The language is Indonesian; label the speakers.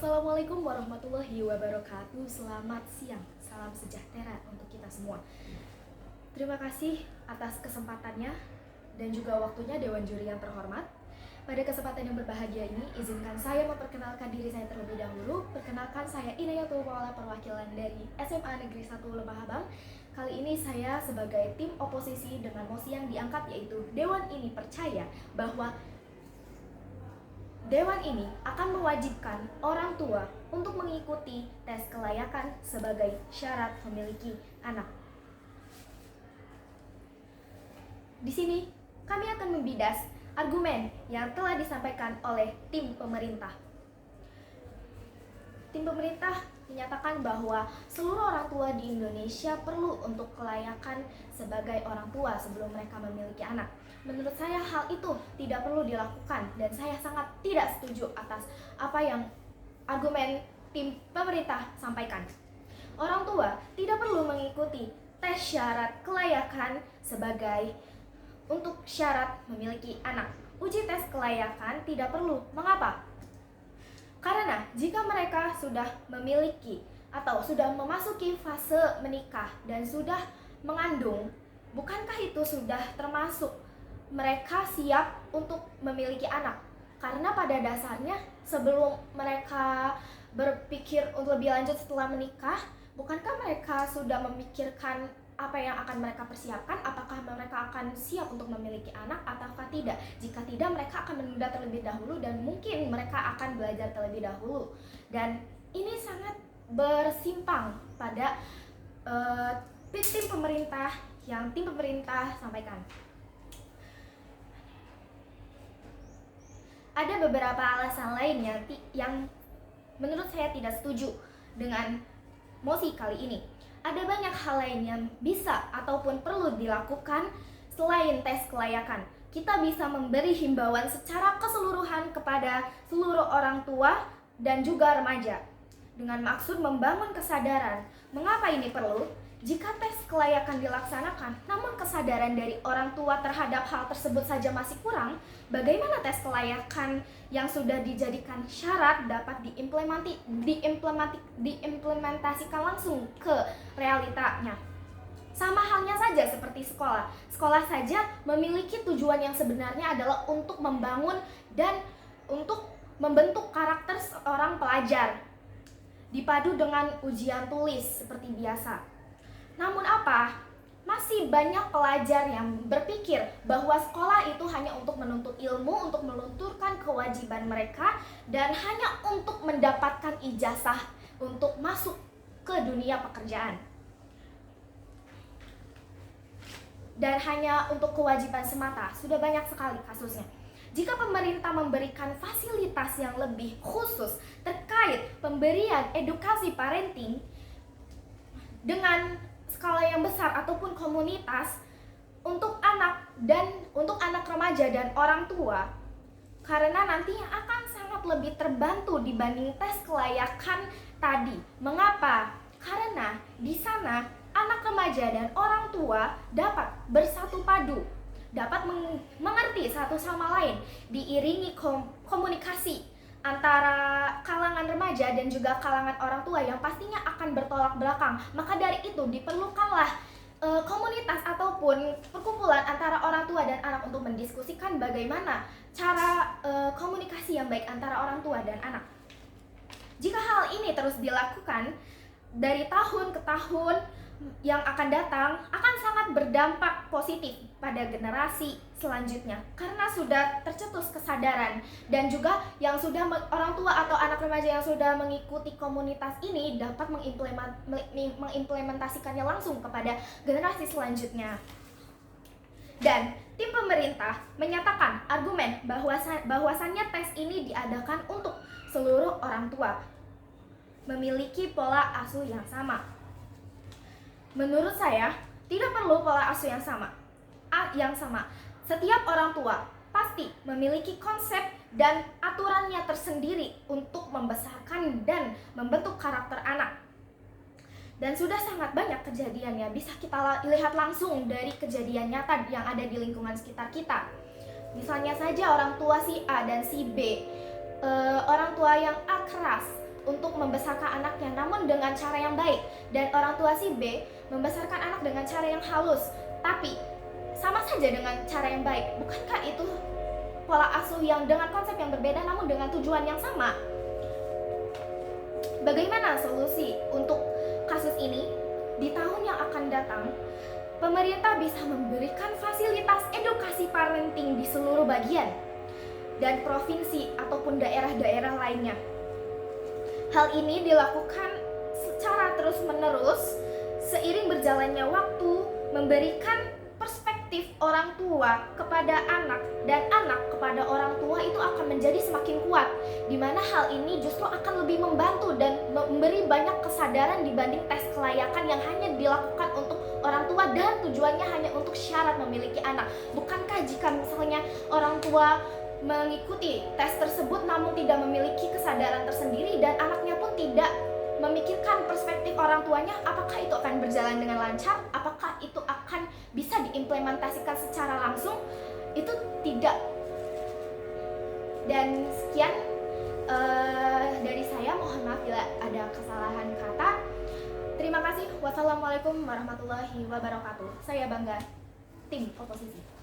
Speaker 1: Assalamualaikum warahmatullahi wabarakatuh. Selamat siang, salam sejahtera untuk kita semua. Terima kasih atas kesempatannya dan juga waktunya Dewan Juri yang terhormat. Pada kesempatan yang berbahagia ini, izinkan saya memperkenalkan diri saya terlebih dahulu. Perkenalkan, saya Inayatul Maula, perwakilan dari SMA Negeri 1 Lembah Habang. Kali ini saya sebagai tim oposisi dengan mosi yang diangkat, yaitu Dewan ini percaya bahwa Dewan ini akan mewajibkan orang tua untuk mengikuti tes kelayakan sebagai syarat memiliki anak. Di sini kami akan membidas argumen yang telah disampaikan oleh tim pemerintah. Tim pemerintah menyatakan bahwa seluruh orang tua di Indonesia perlu untuk kelayakan sebagai orang tua sebelum mereka memiliki anak. Menurut saya hal itu tidak perlu dilakukan dan saya sangat tidak setuju atas apa yang argumen tim pemerintah sampaikan. Orang tua tidak perlu mengikuti tes syarat kelayakan sebagai untuk syarat memiliki anak. Uji tes kelayakan tidak perlu. Mengapa? Karena jika mereka sudah memiliki atau sudah memasuki fase menikah dan sudah mengandung, bukankah itu sudah termasuk mereka siap untuk memiliki anak? Karena pada dasarnya sebelum mereka berpikir untuk lebih lanjut setelah menikah, bukankah mereka sudah memikirkan apa yang akan mereka persiapkan? Apakah mereka akan siap untuk memiliki anak ataukah tidak? Jika tidak, mereka akan menunda terlebih dahulu dan mungkin mereka akan belajar terlebih dahulu. Dan ini sangat bersimpang pada tim pemerintah yang tim pemerintah sampaikan. Ada beberapa alasan lain yang menurut saya tidak setuju dengan mosi kali ini. Ada banyak hal lain yang bisa ataupun perlu dilakukan selain tes kelayakan. Kita bisa memberi himbauan secara keseluruhan kepada seluruh orang tua dan juga remaja dengan maksud membangun kesadaran. Mengapa ini perlu? Jika tes kelayakan dilaksanakan, namun kesadaran dari orang tua terhadap hal tersebut saja masih kurang, bagaimana tes kelayakan yang sudah dijadikan syarat dapat diimplementasikan langsung ke realitanya? Sama halnya saja seperti sekolah. Sekolah saja memiliki tujuan yang sebenarnya adalah untuk membangun dan untuk membentuk karakter seorang pelajar, dipadu dengan ujian tulis seperti biasa. Namun apa? Masih banyak pelajar yang berpikir bahwa sekolah itu hanya untuk menuntut ilmu, untuk melunturkan kewajiban mereka, dan hanya untuk mendapatkan ijazah untuk masuk ke dunia pekerjaan. Dan hanya untuk kewajiban semata. Sudah banyak sekali kasusnya. Jika pemerintah memberikan fasilitas yang lebih khusus terkait pemberian edukasi parenting dengan skala yang besar ataupun komunitas untuk anak remaja dan orang tua, karena nantinya akan sangat lebih terbantu dibanding tes kelayakan tadi. Mengapa? Karena di sana anak remaja dan orang tua dapat bersatu padu, dapat mengerti satu sama lain, diiringi komunikasi antara kalangan remaja dan juga kalangan orang tua yang pastinya akan bertolak belakang. Maka dari itu diperlukanlah komunitas ataupun perkumpulan antara orang tua dan anak untuk mendiskusikan bagaimana cara komunikasi yang baik antara orang tua dan anak. Jika hal ini terus dilakukan dari tahun ke tahun yang akan datang, akan sangat berdampak positif pada generasi selanjutnya karena sudah tercetus kesadaran, dan juga yang sudah orang tua atau anak remaja yang sudah mengikuti komunitas ini dapat mengimplementasikannya langsung kepada generasi selanjutnya. Dan tim pemerintah menyatakan argumen bahwasannya tes ini diadakan untuk seluruh orang tua memiliki pola asuh yang sama. Menurut saya, tidak perlu pola asuh yang sama. Setiap orang tua pasti memiliki konsep dan aturannya tersendiri untuk membesarkan dan membentuk karakter anak. Dan sudah sangat banyak kejadiannya, bisa kita lihat langsung dari kejadian nyata yang ada di lingkungan sekitar kita. Misalnya saja orang tua si A dan si B, orang tua yang A keras, untuk membesarkan anaknya namun dengan cara yang baik, dan orang tua si B membesarkan anak dengan cara yang halus tapi sama saja dengan cara yang baik. Bukankah itu pola asuh yang dengan konsep yang berbeda namun dengan tujuan yang sama? Bagaimana solusi untuk kasus ini? Di tahun yang akan datang, pemerintah bisa memberikan fasilitas edukasi parenting di seluruh bagian dan provinsi ataupun daerah-daerah lainnya. Hal ini dilakukan secara terus-menerus seiring berjalannya waktu, memberikan perspektif orang tua kepada anak dan anak kepada orang tua itu akan menjadi semakin kuat, di mana hal ini justru akan lebih membantu dan memberi banyak kesadaran dibanding tes kelayakan yang hanya dilakukan untuk orang tua dan tujuannya hanya untuk syarat memiliki anak. Bukankah jika misalnya orang tua mengikuti tes tersebut namun tidak memiliki kesadaran tersendiri dan anaknya pun tidak memikirkan perspektif orang tuanya, apakah itu akan berjalan dengan lancar? Apakah itu akan bisa diimplementasikan secara langsung? Itu tidak. Dan sekian dari saya, mohon maaf bila ada kesalahan kata. Terima kasih. Wassalamualaikum warahmatullahi wabarakatuh. Saya bangga tim oposisi.